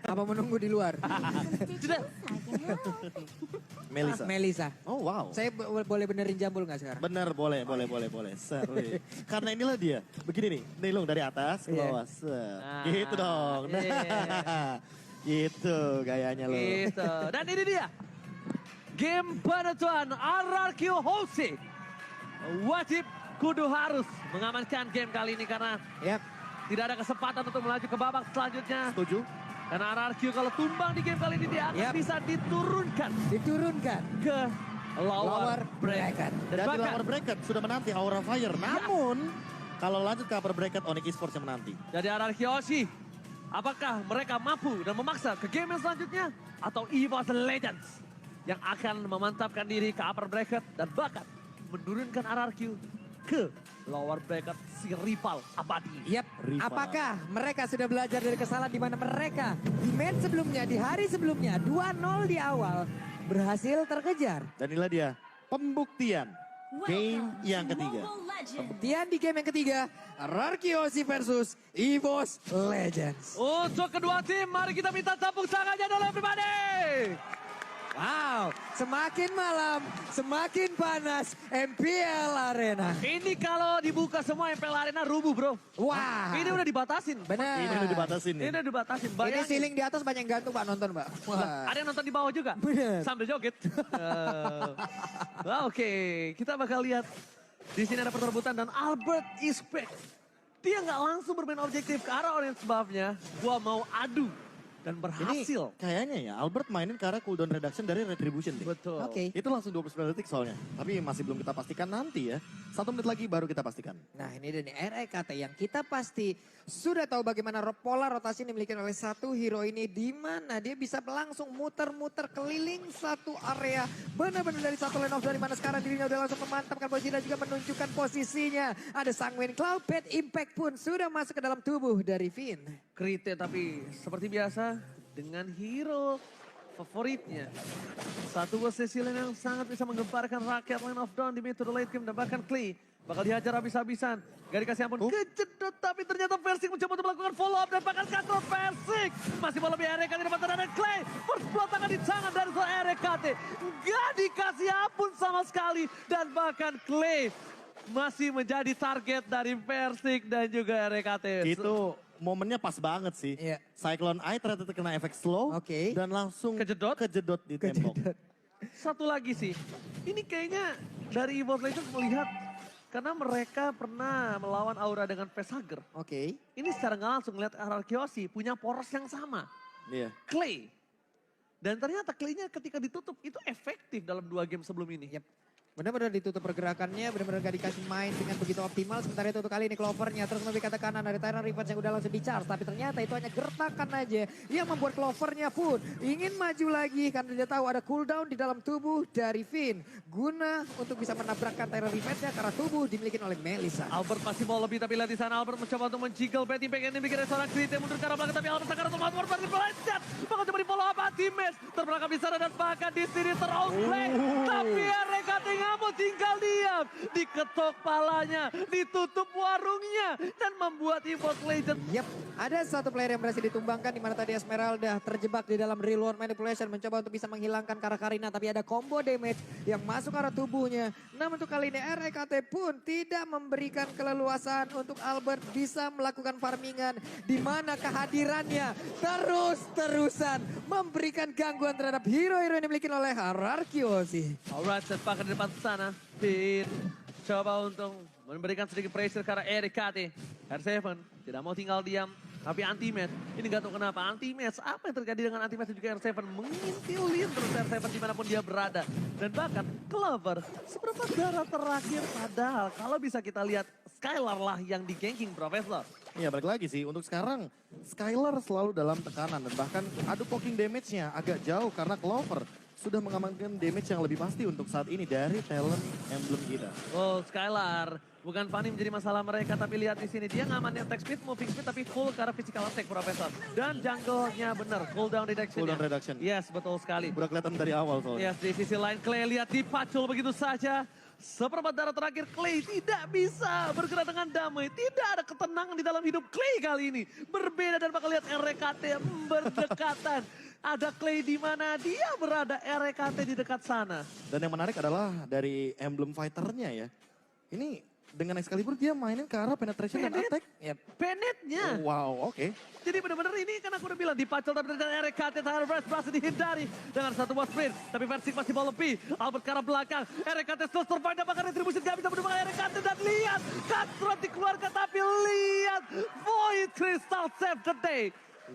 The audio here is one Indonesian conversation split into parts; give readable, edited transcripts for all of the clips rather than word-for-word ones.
Apa menunggu di luar? Sudah. Melisa. Melisa. Oh wow. Saya boleh benerin jambul nggak sekarang? Bener, boleh. Seru. Karena inilah dia. Begini nih, Nilung dari atas ke bawah. Gitu dong. Nah, gitu gayanya lo. Gitu. Dan ini dia. Game penentuan RRQ Hose. Wajib kudu harus mengamankan game kali ini karena Yap. tidak ada kesempatan untuk melaju ke babak selanjutnya. Setuju? Karena RRQ kalau tumbang di game kali ini dia akan bisa diturunkan ke lower bracket. Dan di lower bracket sudah menanti Aura Fire. Namun kalau lanjut ke upper bracket Onyx Esports yang menanti. Jadi RRQ Hoshi, apakah mereka mampu dan memaksa ke game yang selanjutnya? Atau EVOS Legends yang akan memantapkan diri ke upper bracket dan bahkan menurunkan RRQ ke lower bracket si rival abadi. Yap. Apakah mereka sudah belajar dari kesalahan di mana mereka di match sebelumnya, di hari sebelumnya 2-0 di awal berhasil terkejar. Dan inilah dia pembuktian game yang ketiga. Pembuktian di game yang ketiga, RRQ Hoshi versus EVOS Legends. Untuk kedua tim, mari kita minta tepuk tangannya dulu everybody. Wow, semakin malam, semakin panas MPL Arena. Ini kalau dibuka semua MPL Arena rubuh bro. Wah. Ini udah dibatasin. Benar. Ini udah dibatasin nih. Ini udah dibatasin. Ini Bayangin. ceiling di atas banyak yang gantung Pak nonton Pak. Wah. Ada yang nonton di bawah juga. Bener. Sambil joget. Oke, kita bakal lihat. Di sini ada perterbutan dan Albert is back. Dia nggak langsung bermain objektif ke arah Orange buff-nya. Gua mau adu. Dan berhasil. Ini kayaknya ya Albert mainin ke arah cooldown reduction dari Retribution deh. Betul. Oke. Itu langsung 29 detik soalnya. Tapi masih belum kita pastikan nanti ya. 1 menit lagi baru kita pastikan. Nah ini dia nih REKT yang kita pasti sudah tahu bagaimana pola rotasi yang dimiliki oleh satu hero ini. Di mana dia bisa langsung muter-muter keliling satu area. Benar-benar dari satu lane of zone. Di mana sekarang dirinya udah langsung memantapkan posisi dan juga menunjukkan posisinya. Ada Sangwin Cloud, Bad Impact pun sudah masuk ke dalam tubuh dari Finn. Krite tapi seperti biasa dengan hero favoritnya. Satu posisi lane yang sangat bisa menggemparkan rakyat Lane of Dawn di mid to the late game dan bahkan Clay bakal dihajar habis-habisan. Gak dikasih ampun, kejedot tapi ternyata Versik mencoba untuk melakukan follow up dan bahkan control Versik. Masih bola RRKT di depan dan Clay bersebelah tangan di tangan dari RRKT. Gak dikasih ampun sama sekali dan bahkan Clay masih menjadi target dari Versik dan juga RRKT. Itu momennya pas banget sih. Iya. Cyclone Eye ternyata terkena efek slow. Oke. Dan langsung kejedot di tembok. Satu lagi sih, ini kayaknya dari EVOS Legends melihat karena mereka pernah melawan Aura dengan Facehugger. Oke. Ini secara nggak langsung melihat RRQ Hoshi punya poros yang sama. Iya. Clay. Dan ternyata Clay-nya ketika ditutup itu efektif dalam 2 game sebelum ini. Yep. Benar-benar ditutup pergerakannya, benar-benar gak dikasih main dengan begitu optimal. Sementara itu untuk kali ini Clovernya terus memberikan tekanan dari Tyrant Revenge yang udah langsung di-charge. Tapi ternyata itu hanya gertakan aja yang membuat Clovernya pun ingin maju lagi. Karena dia tahu ada cooldown di dalam tubuh dari Finn. Guna untuk bisa menabrakkan Tyrant Revenge-nya karena tubuh dimiliki oleh Melisa. Albert masih mau lebih tapi lihat di sana Albert mencoba untuk menjiggle Betty back ini bikin seorang Krite mundur ke arah belakang tapi Albert sekarang untuk melakukan berpelancat. Bahkan coba di follow up anti-match. Terbelakang di sana dan bahkan di sini ter-outplay. Tapi RKT nggak mau tinggal diam. Diketok palanya, ditutup warungnya dan membuat EVOS Legends. Yep, ada satu player yang berhasil ditumbangkan di mana tadi Esmeralda terjebak di dalam real world manipulation mencoba untuk bisa menghilangkan Karina tapi ada combo damage yang masuk ke arah tubuhnya. Namun untuk kali ini REKT pun tidak memberikan keleluasan untuk Albert bisa melakukan farmingan di mana kehadirannya terus-terusan memberikan gangguan terhadap hero-hero yang dimiliki oleh RRQ Hoshi. Alright, setpakat di depan sana. Finn coba untuk memberikan sedikit pressure karena RKT. R7 tidak mau tinggal diam. Tapi anti-match, ini gak tahu kenapa anti-match. Apa yang terjadi dengan anti-match dan juga R7 mengintilin terus R7 dimanapun dia berada. Dan bahkan Clover seberapa darah terakhir padahal kalau bisa kita lihat Skylar lah yang di ganking Profesor. Iya balik lagi sih, untuk sekarang Skylar selalu dalam tekanan dan bahkan adu poking damage-nya agak jauh karena Clover sudah mengamankan damage yang lebih pasti untuk saat ini dari talent emblem kita. Oh Skylar Bukan Fanny menjadi masalah mereka, tapi lihat di sini dia ngamanin attack speed, moving speed, tapi full ke arah physical attack Profesor. Dan jungle-nya benar, cooldown reduction. Cooldown reduction. Yes, betul sekali. Udah kelihatan dari awal soalnya. Yes, di sisi lain Clay lihat dipacul begitu saja. Seperempat darah terakhir Clay tidak bisa bergerak dengan damai. Tidak ada ketenangan di dalam hidup Clay kali ini. Berbeda dan bakal lihat RKT berdekatan. Ada Clay di mana dia berada, RKT di dekat sana. Dan yang menarik adalah dari emblem fighternya ya. Ini dengan Excalibur dia mainin ke arah penetration dan attack. Penetnya. Wow, oke. Jadi benar-benar ini kan aku udah bilang dipacul tapi ternyata RKT Tyler Brass berhasil dihindari dengan satu buah sprint. Tapi Versik masih mau lebih. Albert ke arah belakang. RKT still survive dan bahkan retribusi gak bisa menemukan RKT dan lihat. Cutthroat dikeluarkan tapi lihat. Void Crystal save the day.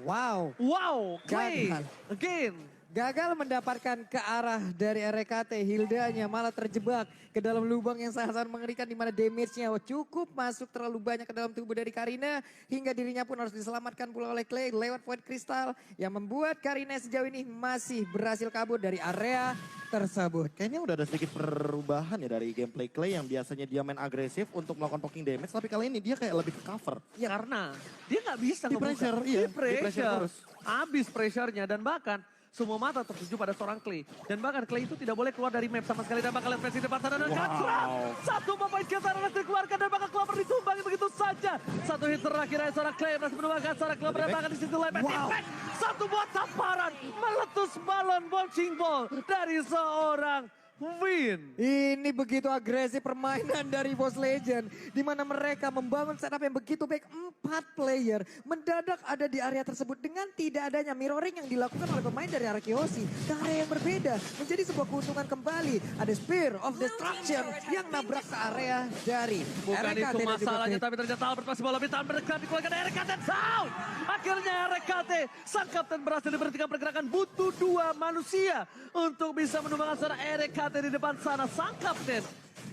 Wow. Wow, Clay Gagal. again. Gagal mendapatkan ke arah dari RKT, Hildanya malah terjebak ke dalam lubang yang sangat-sangat mengerikan di mana damage-nya cukup masuk terlalu banyak ke dalam tubuh dari Karina hingga dirinya pun harus diselamatkan pula oleh Clay lewat Void Crystal yang membuat Karina sejauh ini masih berhasil kabur dari area tersebut. Kayaknya udah ada sedikit perubahan ya dari gameplay Clay yang biasanya dia main agresif untuk melakukan poking damage. Tapi kali ini dia kayak lebih ke cover. Ya karena dia nggak bisa Di ngebuka. pressure, iya. Di pressure. Di pressure terus. Habis pressure-nya dan bahkan semua mata tertuju pada seorang Clay. Dan bahkan Clay itu tidak boleh keluar dari map sama sekali. Dan bakal lihat versi depan sana dan Cutthroat. Satu pemain skill sana dikeluarkan dan bakal Clover ditumbangi begitu saja. Satu hit terakhir dari seorang Clay berhasil menumbangkan seorang Clover dan bahkan di situ lain. Impact. Satu buat tamparan meletus balon bouncing ball dari seorang Win. Ini begitu agresif permainan dari Boss Legend. Di mana mereka membangun setup yang begitu baik. 4 player mendadak ada di area tersebut. Dengan tidak adanya mirroring yang dilakukan oleh pemain dari arah Kiyoshi. Ke area yang berbeda. Menjadi sebuah keuntungan kembali. Ada Spear of Destruction yang nabrak ke area dari Bukan RKT itu dan juga masalahnya, Fate. tapi ternyata Albert masih bola bintang berdekat dikeluarkan dari RKT down. Akhirnya RKT, sang kapten berhasil diberhentikan pergerakan, butuh 2 manusia untuk bisa menumbangkan seorang RKT di depan sana. Sang kapten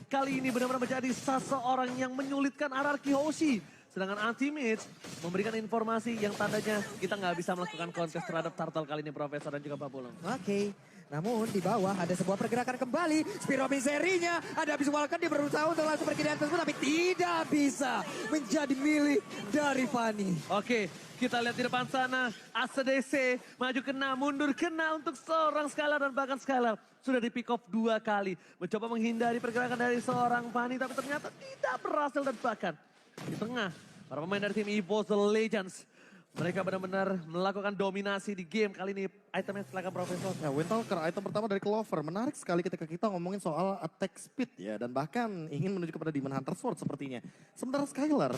kali ini benar-benar menjadi seseorang yang menyulitkan RRQ Hoshi. Sedangkan Ultimate memberikan informasi yang tandanya kita nggak bisa melakukan kontes terhadap Turtle kali ini Profesor dan juga Pak Pulung. Oke. Namun di bawah ada sebuah pergerakan kembali. Spear of Misery-nya ada visualkan, dia berusaha untuk langsung pergi dari tersebut tapi tidak bisa menjadi milik dari Fanny. Oke, kita lihat di depan sana. ACDC maju kena, mundur kena untuk seorang Skylar dan bahkan Skylar sudah di pick off 2 kali. Mencoba menghindari pergerakan dari seorang Fanny tapi ternyata tidak berhasil dan bahkan di tengah para pemain dari tim EVO The Legends. Mereka benar-benar melakukan dominasi di game kali ini. Itemnya silakan Profesor. Ya, Windtalker item pertama dari Clover. Menarik sekali ketika kita ngomongin soal attack speed ya. Dan bahkan ingin menuju kepada Demon Hunter Sword sepertinya. Sementara Skylar,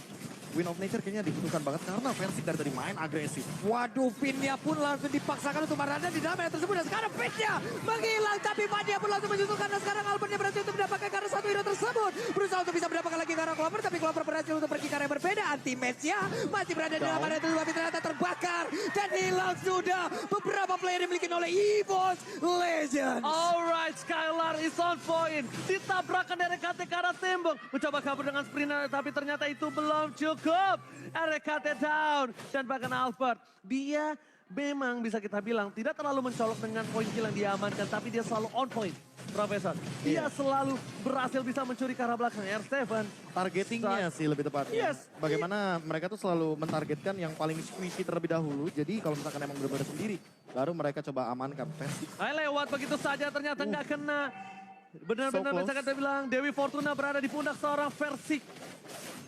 Wind of Nature kayaknya dibutuhkan banget karena Versik dari tadi main agresif. Waduh, pinnya pun langsung dipaksakan untuk berada di dalam area tersebut. Dan sekarang pinnya menghilang. Tapi Fadia pun langsung menyusul karena sekarang Albertnya berhasil untuk mendapatkan karena satu hero tersebut. Berusaha untuk bisa mendapatkan lagi karena Clover. Tapi Clover berhasil untuk pergi ke arah yang berbeda. Anti-match-nya masih berada di dalam area tersebut. Tapi ternyata terbakar. Dan hilang sudah beberapa player dimiliki oleh EVOS Legends. Alright, Skylar is on point. Ditabrakan dari RKT ke arah tembok. Mencoba kabur dengan sprint tapi ternyata itu belum cukup. RKT down. Dan bahkan Albert, dia memang bisa kita bilang tidak terlalu mencolok dengan poin kill yang diamankan. Tapi dia selalu on point, Profesor. Dia selalu berhasil bisa mencuri ke arah belakang. R7. Targetingnya sih lebih tepatnya. Yes. Bagaimana mereka tuh selalu mentargetkan yang paling squishy terlebih dahulu. Jadi kalau misalkan emang benar-benar sendiri, baru mereka coba amankan. Lewat begitu saja ternyata nggak kena. Benar-benar So bisa kita bilang Dewi Fortuna berada di pundak seorang Versik.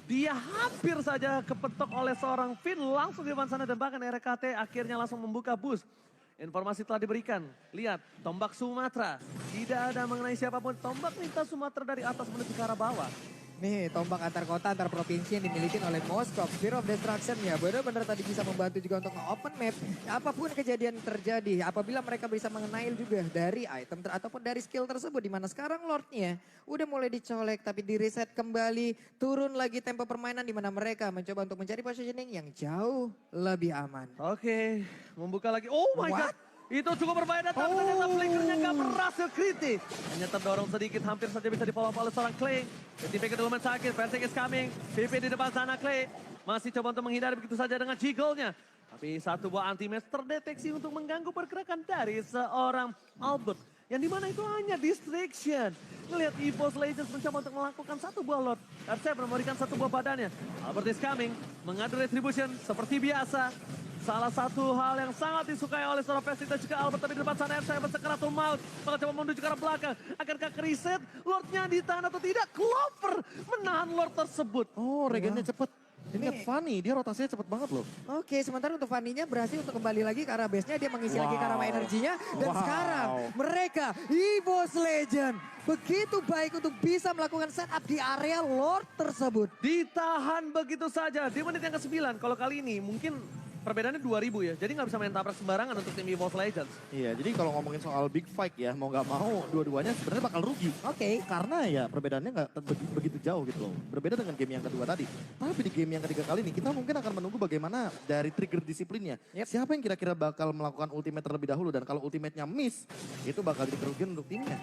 Dia hampir saja kepetok oleh seorang Finn langsung di depan sana dan bahkan RKT akhirnya langsung membuka boost. Informasi telah diberikan. Lihat, tombak Sumatera. Tidak ada mengenai siapapun. Tombak minta Sumatera dari atas menuju ke arah bawah. Nih, tombak antar kota, antar provinsi yang dimiliki oleh Moskov. Spear of Destruction ya benar-benar tadi bisa membantu juga untuk nge-open map. Apapun kejadian terjadi, apabila mereka bisa mengenail juga dari item ataupun dari skill tersebut. Dimana sekarang Lordnya udah mulai dicolek tapi di reset kembali. Turun lagi tempo permainan dimana mereka mencoba untuk mencari positioning yang jauh lebih aman. Oke, membuka lagi. Oh my God. Itu cukup berbahaya tapi ternyata flickernya gak berhasil kritik. Hanya terdorong sedikit, hampir saja bisa di follow up oleh seorang Clay. Ketika kedua sakit, Versik is coming. PP di depan sana Clay. Masih coba untuk menghindari begitu saja dengan jiggle-nya. Tapi satu buah anti-match terdeteksi untuk mengganggu pergerakan dari seorang Albert. Yang dimana itu hanya distraction. Ngelihat EVOS Legends mencoba untuk melakukan satu buah Lord. R7 memberikan satu buah badannya. Albert is coming, mengadu retribution seperti biasa. Salah satu hal yang sangat disukai oleh seorang Festik dan juga Albert. Tapi di depan sana R7 bersekaratul maut. Maka coba menuju ke arah belakang. Akankah reset Lordnya ditahan atau tidak? Clover menahan Lord tersebut. Oh, regennya cepet. Ingat Fanny, dia rotasinya cepet banget loh. Oke, sementara untuk Fanny-nya berhasil untuk kembali lagi ke arah base-nya. Dia mengisi lagi ke arah energinya. Dan sekarang mereka, EVOS Legend, begitu baik untuk bisa melakukan setup di area Lord tersebut. Ditahan begitu saja di menit yang ke-9. Kalau kali ini mungkin perbedaannya 2000 ya. Jadi nggak bisa main tabrak sembarangan untuk tim EVOS Legends. Iya, jadi kalau ngomongin soal big fight ya, mau nggak mau dua-duanya sebenarnya bakal rugi. Oke. Karena ya perbedaannya nggak begitu jauh gitu loh. Berbeda dengan game yang kedua tadi. Tapi di game yang ketiga kali ini kita mungkin akan menunggu bagaimana dari trigger disiplinnya. Yep. Siapa yang kira-kira bakal melakukan ultimate terlebih dahulu. Dan kalau ultimate-nya miss, itu bakal jadi kerugian untuk timnya.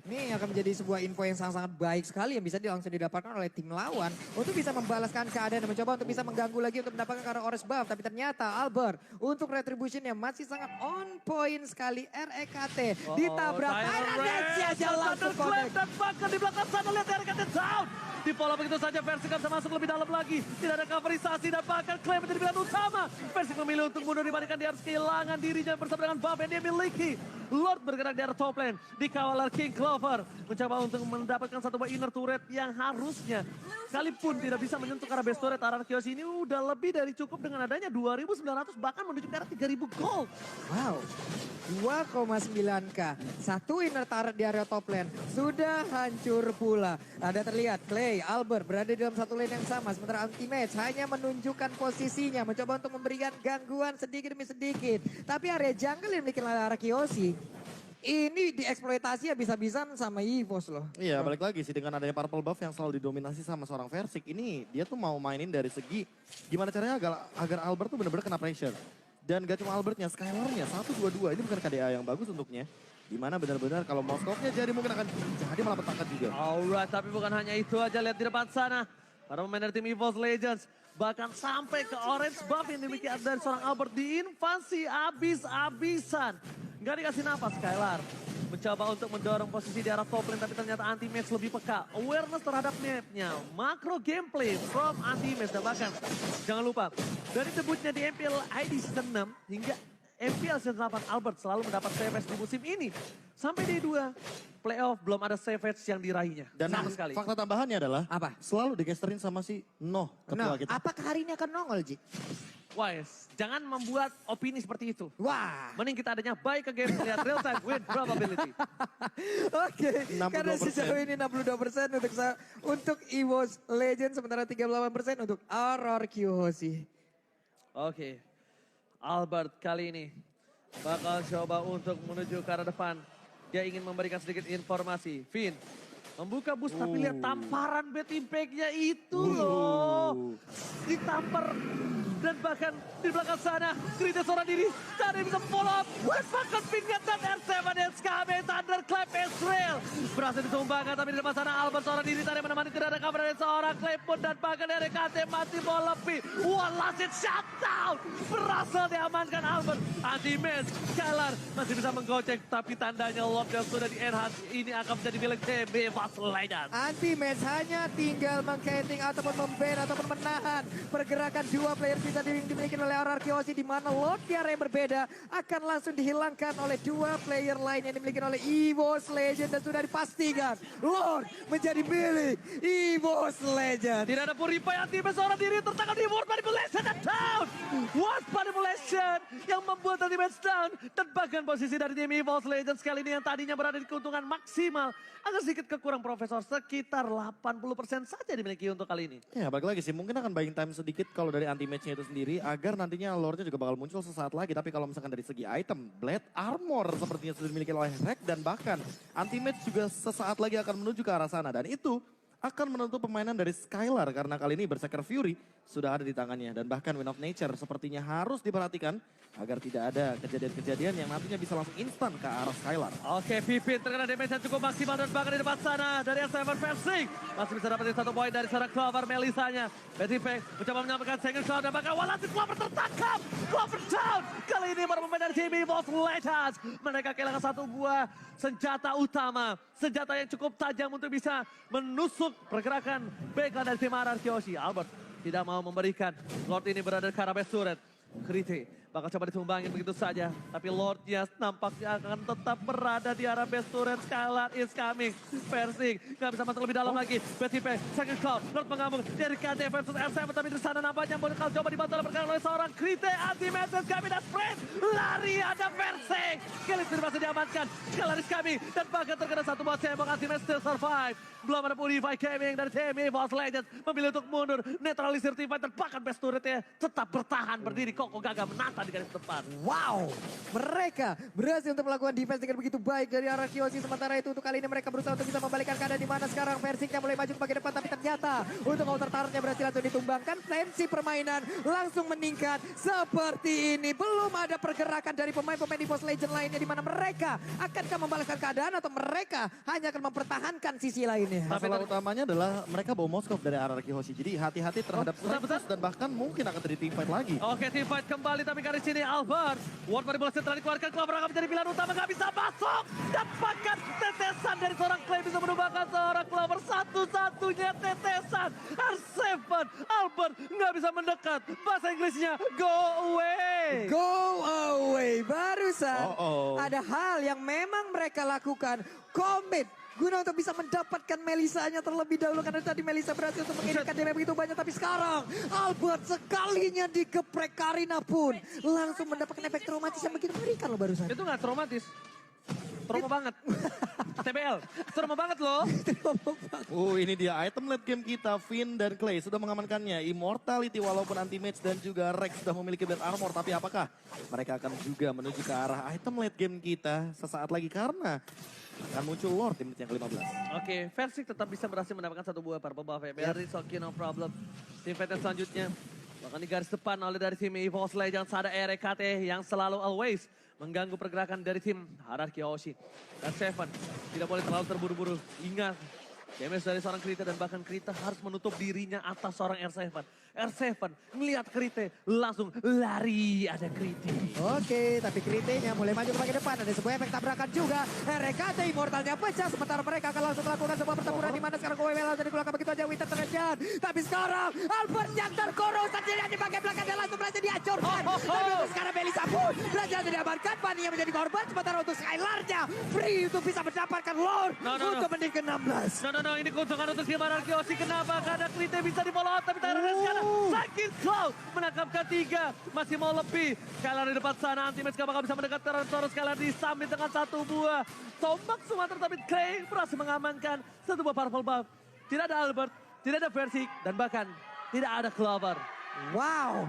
Ini akan menjadi sebuah info yang sangat-sangat baik sekali yang bisa langsung didapatkan oleh tim lawan untuk bisa membalaskan keadaan dan mencoba untuk bisa mengganggu lagi untuk mendapatkan arah orange buff. Tapi ternyata Albert untuk retributionnya masih sangat on point sekali. REKT ditabrak. Iron Dance aja langsung connect. Dan bahkan di belakang sana lihat REKT down. Di pola begitu saja Versik bisa masuk lebih dalam lagi. Tidak ada coverisasi dan bahkan klaim menjadi pilihan utama. Versik memilih untuk mundur dibandingkan dia harus kehilangan dirinya bersama dengan buff yang dia miliki. Lord bergerak di arah top lane. Dikawal oleh King Clover. Mencoba untuk mendapatkan satu buah inner turret yang harusnya. Sekalipun tidak bisa menyentuh ke arah base turret. Arah Kyoshi ini udah lebih dari cukup dengan adanya 2.900 bahkan menuju ke arah 3.000 gold. Wow. 2,9k. Satu inner turret di area top lane. Sudah hancur pula. Ada terlihat Clay, Albert berada di dalam satu lane yang sama. Sementara Anti-Mage hanya menunjukkan posisinya. Mencoba untuk memberikan gangguan sedikit demi sedikit. Tapi area jungle yang dimiliki oleh arah Kyoshi. Ini dieksploitasi habis-habisan sama EVOS loh. Iya, balik lagi sih dengan adanya purple buff yang selalu didominasi sama seorang Versik. Ini dia tuh mau mainin dari segi gimana caranya agar Albert tuh benar-benar kena pressure. Dan gak cuma Albertnya, Skylarnya 1-2-2 ini bukan KDA yang bagus untuknya. Dimana benar-benar kalau Moskownya jadi mungkin akan jadi malah petangkat juga. Alright, tapi bukan hanya itu aja, lihat di depan sana. Para pemain dari tim EVOS Legends bahkan sampai ke orange buff yang dimiliki dari seorang Albert diinvasi abis-abisan. Gak dikasih napas Skylar. Mencoba untuk mendorong posisi di arah top lane tapi ternyata Anti-Mage lebih peka. Awareness terhadap mapnya. Makro gameplay from Anti-Mage. Dan bahkan jangan lupa dari debutnya di MPL ID Season 6 hingga MPL Season 8 Albert selalu mendapat savage di musim ini. Sampai di 2 playoff belum ada savage yang diraihnya. Dan sama sekali. fakta tambahannya adalah Apa? selalu digesterin sama si Noh, ketua kita. Apakah hari ini akan nongol, Ji? Wise, jangan membuat opini seperti itu. Wah. Mending kita adanya buy ke game, lihat real time win probability. Oke, 62%. karena sejauh ini 62% untuk EVOS Legend, sementara 38% untuk RRQ Hoshi. Oke, Albert kali ini bakal coba untuk menuju ke arah depan. Dia ingin memberikan sedikit informasi. Finn, membuka boost tapi lihat tamparan bad impact-nya itu loh. Ditampar. Dan bahkan di belakang sana, Krita seorang diri, tak ada yang bisa follow up. Dan bahkan Pingat dan R7 dan SKB Thunderclap Israel. Berhasil ditumbangkan, tapi di depan sana Albert seorang diri, tak ada yang menemani, tidak ada kabar dari seorang Claypool. Dan bahkan dari KT masih mau lebih. One last hit shutdown. Berhasil diamankan Albert. Anti-Mage, Skylar masih bisa menggocek, tapi tandanya Lord yang sudah di-enhance. Ini akan menjadi milik TB Fast Legends. Anti-Mage hanya tinggal mengcanting ataupun memban ataupun menahan pergerakan dua player bisa dimiliki oleh RRQ Hoshi, di mana Lord di area yang berbeda akan langsung dihilangkan oleh dua player lain yang dimiliki oleh EVOS Legend dan sudah dipastikan Lord menjadi milik EVOS Legend. Tidak ada purifier Anti-Mage seorang diri tertangkap di World Manipulation dan down. World Manipulation yang membuat Anti-Mage down. Dan bahkan posisi dari tim EVOS Legends kali ini yang tadinya berada di keuntungan maksimal agak sedikit kekurang Profesor, sekitar 80% saja dimiliki untuk kali ini. Ya balik lagi sih, mungkin akan buying time sedikit kalau dari anti-match-nya itu sendiri agar nantinya lore-nya juga bakal muncul sesaat lagi. Tapi kalau misalkan dari segi item, Blade Armor sepertinya sudah dimiliki oleh Rek dan bahkan anti-match juga sesaat lagi akan menuju ke arah sana. Dan itu akan menutup permainan dari Skylar karena kali ini Berserker Fury sudah ada di tangannya. Dan bahkan Wind of Nature sepertinya harus diperhatikan agar tidak ada kejadian-kejadian yang nantinya bisa langsung instan ke arah Skylar. Oke, Pipin terkena damage yang cukup maksimal dan bahkan di depan sana dari S7 Fencing. Masih bisa dapetin 1 poin dari seorang Clover Melisanya. Betty Pack mencoba menyampaikan second shot dan bahkan Walasi Clover tertangkap. Clover down. Kali ini para pemain dari tim EVOS Legends. Mereka kehilangan 1 buah senjata utama. Senjata yang cukup tajam untuk bisa menusuk pergerakan backline dari tim RRQ Hoshi. Albert tidak mau memberikan. Lord ini berada ke arah base turret. Krite bakal coba ditumbangin begitu saja. Tapi Lordnya nampaknya akan tetap berada di arah base turret. Skylar is coming. Persing nggak bisa masuk lebih dalam lagi. Betty P, second call. Lord mengamuk dari KT versus R7. Tapi di sana nampaknya Bonekal coba dibantu oleh seorang Krite. Anti-message kami dan sprint. Lari ada Persing. Kali ini masih diamankan. Skylar is coming. Dan bahkan terkena 1 buah tembok. Anti-message still survive. Belum ada Purify Gaming dari tim EVOS Legends. Memilih untuk mundur. Netralisir Teamfight dan bahkan base turretnya tetap bertahan berdiri. Koko Gaga menantang di garis depan. Wow, mereka berhasil untuk melakukan defense dengan begitu baik dari arah Kiyoshi. Sementara itu untuk kali ini mereka berusaha untuk bisa membalikan keadaan di mana sekarang Persingnya mulai maju ke bagian depan. Tapi ternyata untuk counter turretnya berhasil langsung ditumbangkan. Tensi permainan langsung meningkat seperti ini. Belum ada pergerakan dari pemain-pemain EVOS Legends lainnya di mana mereka akankah membalaskan keadaan atau mereka hanya akan mempertahankan sisi lainnya. Masalah utamanya adalah mereka bawa Moskov dari RRQ Hoshi. Jadi hati-hati terhadap Strikers dan bahkan mungkin akan terjadi teamfight lagi. Oke, teamfight kembali tapi kali sini Albert. Ward manipulasi telah dikeluarkan. Clover akan menjadi pilihan utama. Gak bisa masuk. Dapatkan tetesan dari seorang Clay. Bisa menumbangkan seorang Clover. Satu-satunya tetesan. R7. Albert gak bisa mendekat. Bahasa Inggrisnya go away. Go away. Barusan ada hal yang memang mereka lakukan. Komit. Guna untuk bisa mendapatkan Melisanya terlebih dahulu. Karena tadi Melisa berhasil untuk mengirimkan damage begitu banyak. Tapi sekarang Albert sekalinya digeprek Karina pun langsung mendapatkan efek traumatis yang begitu mengerikan loh barusan. Itu gak traumatis. Trauma banget. TBL. Trauma banget loh. Ini dia item late game kita. Finn dan Clay sudah mengamankannya. Immortality walaupun anti-match dan juga Rex sudah memiliki belt armor. Tapi apakah mereka akan juga menuju ke arah item late game kita sesaat lagi karena akan muncul Lord di menit yang ke-15. Oke, Versik tetap bisa berhasil mendapatkan 1 buah purple buff ya. Very okay, no problem. Tim fight yang selanjutnya. Bahkan di garis depan oleh dari tim EVOS Legends ada RKT yang selalu always mengganggu pergerakan dari tim RRQ Hoshi. Dan Seven tidak boleh terlalu terburu-buru. Ingat, damage dari seorang Krita dan bahkan Krita harus menutup dirinya atas seorang R7. R7 melihat Krite langsung lari ada Krite. Oke, tapi Krite-nya mulai maju ke bagian depan. Ada sebuah efek tabrakan juga. RKT Immortalnya pecah. Sementara mereka akan langsung melakukan sebuah pertempuran di mana sekarang Kowe langsung dikeluarkan begitu aja. Winter terkejar. Tapi sekarang Albert yang terkurung sendirian di bagian belakang dan langsung berhasil dihancurkan. Tapi untuk sekarang Melisa pun berhasil diamankan. Fanny yang menjadi korban. Sementara untuk Skylar-nya free untuk bisa mendapatkan Lord untuk menit ke-16. No, ini keuntungan untuk tim RRQ Hoshi. Kenapa? Karena Krite bisa di follow up tapi tangan sekarang sakit Cloud menangkapkan 3. Masih mau lebih. Skylar di depan sana. Anti-match gak bakal bisa mendekat terhadap Toro. Skylar disambit dengan 1 buah tombak Sumatera. Tapi Clay berhasil mengamankan 1 buah purple buff. Tidak ada Albert. Tidak ada Versik. Dan bahkan tidak ada Clover. Wow.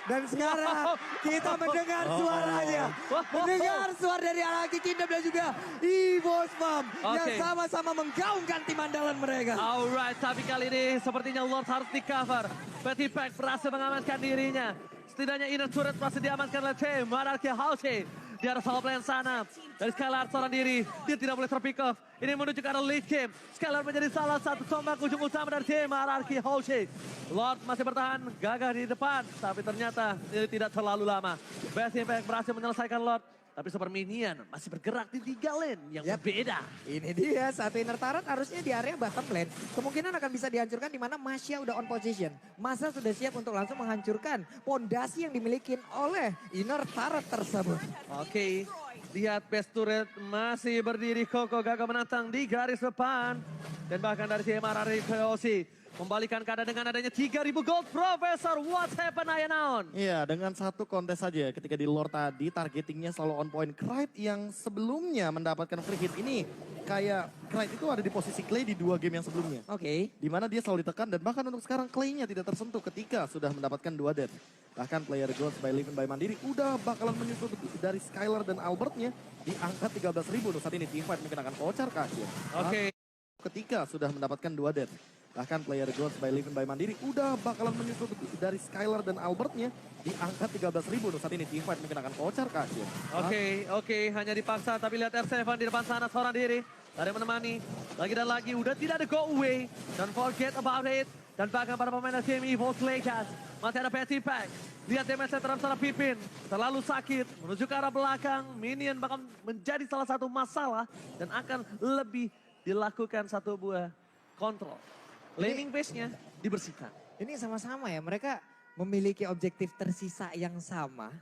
Dan sekarang kita mendengar suaranya. Mendengar suara dari Alaki Kingdom dan juga EVOS Mom. Yang sama-sama menggaungkan tim andalan mereka. Alright, tapi kali ini sepertinya Lord harus di cover. Betty Pack berhasil mengamankan dirinya. Setidaknya inner turret berhasil diamankan oleh tim RRQ Hoshi. Di arah salah plan sana. Dari Skylar seorang diri. Dia tidak boleh terpick off. Ini menuju ke arah lead game. Skylar menjadi salah satu tombak ujung utama dari tim RRQ Hoshi. Lord masih bertahan gagah di depan. Tapi ternyata ini tidak terlalu lama. Best Impact berhasil menyelesaikan Lord. Tapi Super Minion masih bergerak di 3 lane yang berbeda. Ini dia, satu inner turret harusnya di area bottom lane. Kemungkinan akan bisa dihancurkan di mana Masya udah on position. Masa sudah siap untuk langsung menghancurkan pondasi yang dimiliki oleh inner turret tersebut. Oke, lihat best turret masih berdiri. Koko Gaga menantang di garis depan. Dan bahkan dari tim RRQ Hoshi Membalikan keadaan dengan adanya 3.000 gold. Profesor, what's happened Ayanaon? Iya, dengan satu kontes saja ketika di lore tadi targetingnya selalu on point. Krite yang sebelumnya mendapatkan free hit ini kayak Krite itu ada di posisi Clay di 2 game yang sebelumnya. Oke. Di mana dia selalu ditekan dan bahkan untuk sekarang Clay-nya tidak tersentuh ketika sudah mendapatkan 2 death. Bahkan player Gods by Living by Mandiri udah bakalan menyusul dari Skylar dan Albertnya di angka 13.000 untuk saat ini. Teamfight mungkin akan kocar ke akhir. Oke. Ketika sudah mendapatkan 2 death. Bahkan player Gods by Living by Mandiri udah bakalan menyusul dari Skylar dan Albertnya di angka 13.000 untuk saat ini. Teamfight mungkin akan kocar ke akhir. Oke, hanya dipaksa tapi lihat R7 di depan sana seorang diri. Ada yang menemani, lagi dan lagi, udah tidak ada go away. Don't forget about it. Dan bahkan para pemain tim EVOS Lakers, masih ada Petty Pack. Lihat damage terhadap sana Pipin, terlalu sakit, menuju ke arah belakang. Minion bakal menjadi salah satu masalah dan akan lebih dilakukan satu buah kontrol. Laning base-nya dibersihkan. Ini sama-sama ya, mereka memiliki objektif tersisa yang sama.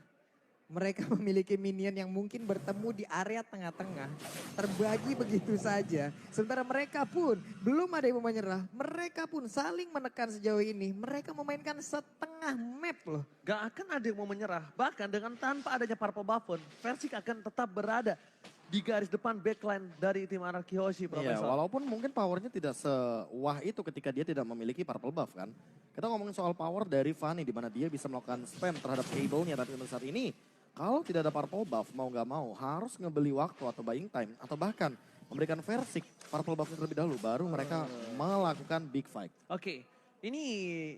Mereka memiliki minion yang mungkin bertemu di area tengah-tengah. Terbagi begitu saja. Sementara mereka pun belum ada yang mau menyerah. Mereka pun saling menekan sejauh ini. Mereka memainkan setengah map loh. Gak akan ada yang mau menyerah. Bahkan dengan tanpa adanya Purple Buff pun, Versik akan tetap berada di garis depan backline dari tim Anarchy Hoshi, Iya, Profesor. walaupun mungkin powernya tidak sewah itu ketika dia tidak memiliki purple buff kan. Kita ngomongin soal power dari Fanny di mana dia bisa melakukan spam terhadap cable-nya. Tapi untuk saat ini, kalau tidak ada purple buff mau nggak mau harus ngebeli waktu atau buying time. Atau bahkan memberikan Versik purple buff terlebih dahulu. Baru mereka melakukan big fight. Oke, ini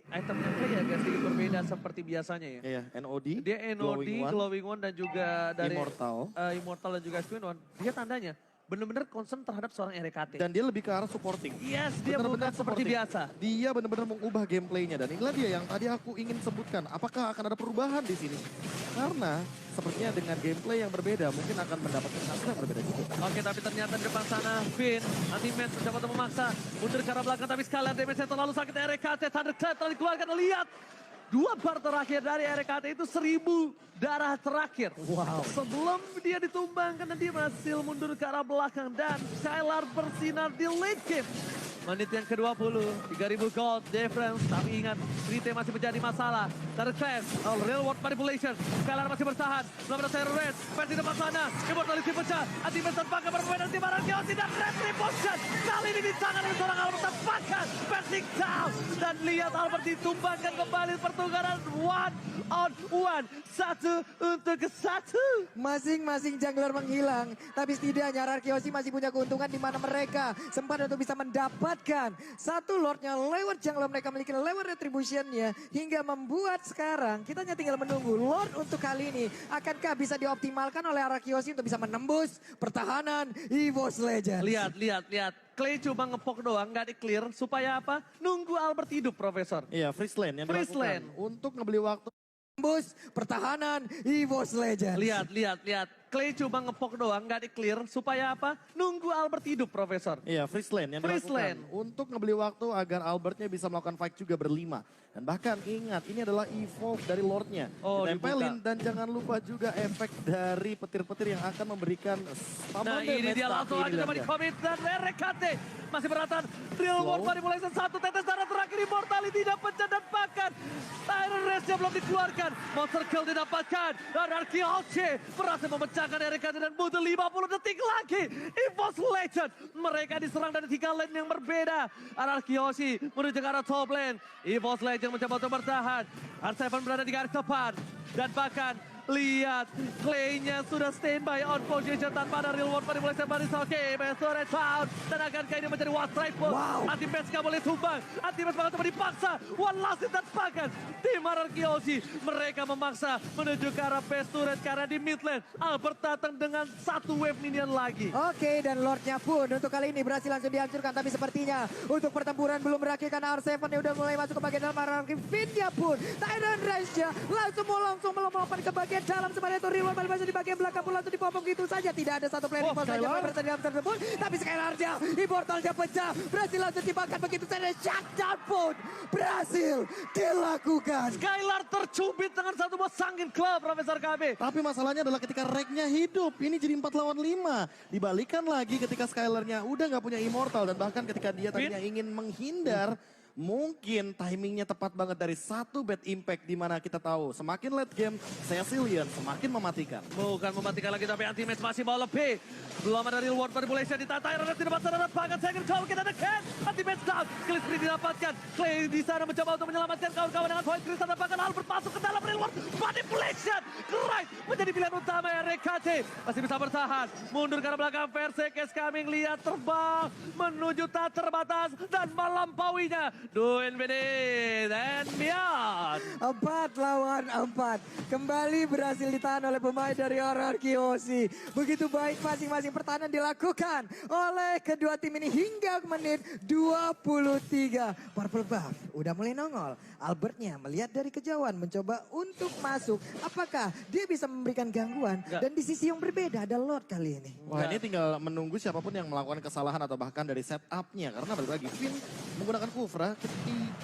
itemnya kayak agak sedikit berbeda seperti biasanya ya. Iya, NOD, Dia NOD, Glowing One, Glowing One dan juga dari Immortal. Immortal dan juga Twin One. Dia tandanya benar-benar concern terhadap seorang RKT. Dan dia lebih ke arah supporting. Yes, dia Benar-benar bukan seperti supporting. biasa. Dia benar-benar mengubah gameplaynya dan inilah dia yang tadi aku ingin sebutkan. Apakah akan ada perubahan di sini? Karena sepertinya dengan gameplay yang berbeda mungkin akan mendapatkan hasil yang berbeda juga. Oke, tapi ternyata di depan sana Finn, anti-match mencoba untuk memaksa. Mundur ke arah belakang tapi sekalian damage-nya terlalu sakit. RKT, Thunderclap telah dikeluarkan. Lihat, 2 bar terakhir dari RKT itu 1000 darah terakhir. Wow. Sebelum dia ditumbangkan dan dia berhasil mundur ke arah belakang. Dan Skylar bersinar di late game. Menit yang ke-20, 3.000 gold difference. Tapi ingat, Rite masih menjadi masalah. Thunderclap, real world manipulation. Skylar masih bertahan. Belum ada Terror Red, versi depan sana. Immortality pecah. Anti-match tanpakan permainan tim Anarchy Hoshi dan Retribution. Kali ini di tangan dari seorang Albert tanpakan. Versik down. Dan lihat Albert ditumbangkan kembali pertukaran 1-on-1. 1 untuk ke 1. Masing-masing jungler menghilang. Tapi setidaknya Anarchy Hoshi masih punya keuntungan di mana mereka sempat untuk bisa mendapatkan satu lordnya lewat jungler mereka memiliki lewat retributionnya. Hingga membuat sekarang kita hanya tinggal menunggu lord untuk kali ini. Akankah bisa dioptimalkan oleh Anarchy Hoshi untuk bisa menembus pertahanan EVOS Legends. Lihat. Clay cuma ngepok doang, nggak di-clear. Supaya apa? Nunggu Albert hidup, Profesor. Iya, freeze lane yang Freeze dilakukan lane. untuk ngebeli waktu. Tembus pertahanan EVOS Legends. Lihat. Clay cuma ngepok doang, nggak di-clear. Supaya apa? Nunggu Albert hidup, Profesor. Iya, freeze lane yang Freeze dilakukan lane. untuk ngebeli waktu agar Albertnya bisa melakukan fight juga berlima. Dan bahkan ingat, ini adalah evolve dari Lordnya. Oh, Ditempelin dan jangan lupa juga efek dari petir-petir yang akan memberikan Nah ini dia langsung aja dapat di-commit dan RKT masih beratan. Real World Manipulation, 1 tetes darah terakhir Immortality didapatkan dan bahkan Iron Race-nya belum dikeluarkan. Monster Kill didapatkan dan Anarchy Hoshi berhasil memecahkan RKT dan butuh 50 detik lagi. EVOS Legends mereka diserang dari 3 lane yang berbeda. Anarchy Hoshi menuju ke arah top lane. EVOS Legends mencoba untuk bertahan. R7 berada di garis depan dan bahkan lihat, Clay-nya sudah standby on position tanpa ada real world manipulation baris. Oke, Mesore down. Dan akankah ini menjadi one strike pun? Wow. Anti-match gak boleh tumbang. Anti-match bakal coba dipaksa. One last hit dan bahkan tim Anarchy Hoshi mereka memaksa menuju ke arah base turret karena di mid lane Albert datang dengan 1 wave minion lagi. Oke, dan Lordnya pun untuk kali ini berhasil langsung dihancurkan. Tapi sepertinya untuk pertempuran belum berakhir karena R7 yang udah mulai masuk ke bagian dalam Anarchy. Finn-nya pun, Tyrant Rage-nya langsung melompat ke bagian dalam. Sebenarnya itu Real World di bagian belakang pun langsung dipopong gitu saja. Tidak ada satu player EVOS Legends yang berada di dalam tersebut. Tapi Skylar-nya, Immortal-nya pecah. Berhasil langsung dimakan begitu saja. Shutdown pun berhasil dilakukan. Skylar tercubit dengan satu buah sangin club, Profesor KB. Tapi masalahnya adalah ketika Reg-nya hidup, ini jadi 4 lawan 5. Dibalikan lagi ketika Skylar-nya udah nggak punya Immortal dan bahkan ketika dia tadinya ingin menghindar, mungkin timingnya tepat banget dari satu bad impact di mana kita tahu semakin late game, Cecilian semakin mematikan. Bukan mematikan lagi tapi anti-match masih mau lebih. Belum ada real world manipulation ditata. Iron tidak dapat sadar bahkan second call kita dekat. Anti-match down. Kill spree didapatkan. Clay di sana mencoba untuk menyelamatkan kawan-kawan dengan Void Crystal. Bahkan Albert masuk ke dalam real world manipulation. Right menjadi pilihan utama RKT. Masih bisa bertahan. Mundur ke arah belakang. Persik is coming. Lihat terbang menuju tak terbatas dan melampauinya. Duin Bidin and Mian. 4 lawan 4. Kembali berhasil ditahan oleh pemain dari RRQ. Begitu baik masing-masing pertahanan dilakukan oleh kedua tim ini hingga menit 23. Purple Buff udah mulai nongol. Albertnya melihat dari kejauhan mencoba untuk masuk. Apakah dia bisa memberikan gangguan? Enggak. Dan di sisi yang berbeda ada Lord kali ini. Wah, ini tinggal menunggu siapapun yang melakukan kesalahan atau bahkan dari setupnya. Karena balik lagi, Finn menggunakan Kufra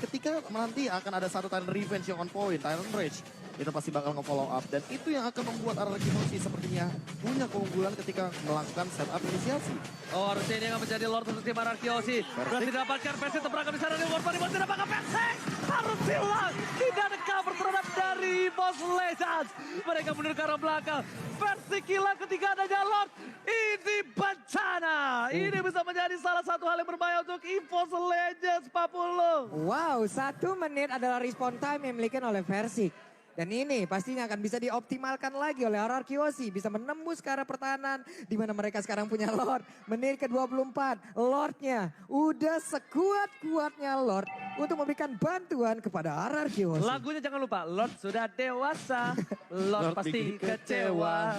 ketika nanti akan ada satu Tyrant Revenge yang on point, Tyrant Rage. Itu pasti bakal nge-follow up. Dan itu yang akan membuat RRQ sepertinya punya keunggulan ketika melakukan setup inisiasi. Oh, harusnya ini akan menjadi Lord untuk tim RRQ. Berhasil didapatkan Persik terperangkap di sana. Di Warfare tidak dapatkan Persik. Harus hilang. Tidak ada cover terhadap dari Boss Legends. Mereka mundur ke arah belakang. Persik hilang ketika adanya Lord. Ini bencana. Ini bisa menjadi salah satu hal yang berbahaya untuk EVOS Legends Papulung. Wow, 1 menit adalah respawn time yang dimiliki oleh Persik. Dan ini pastinya akan bisa dioptimalkan lagi oleh RRQ. Bisa menembus ke arah pertahanan. Di mana mereka sekarang punya Lord. Menit ke-24. Lordnya udah sekuat-kuatnya Lord. Untuk memberikan bantuan kepada RRQ. Lagunya jangan lupa. Lord sudah dewasa. Lord pasti bikin kecewa.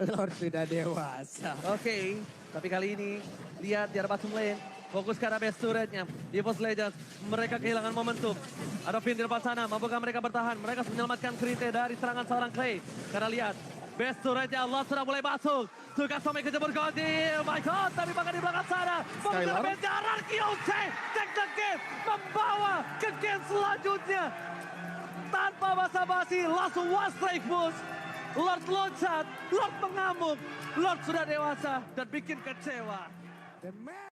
Lord sudah dewasa. Oke, tapi kali ini lihat di arah bottom lane. Fokus ke arah best turretnya. EVOS Legends, mereka kehilangan momentum. Ada Finn di depan sana, mampukah mereka bertahan? Mereka menyelamatkan Krite dari serangan seorang Clay. Karena lihat, best turretnya Allah sudah mulai masuk. Suka Somi kejebur Gondi, oh my god, tapi bahkan di belakang sana. Membuka base RRQ, take the game, membawa ke game selanjutnya. Tanpa basa-basi, langsung one strike boost. Lord loncat, Lord mengamuk, Lord sudah dewasa dan bikin kecewa. The man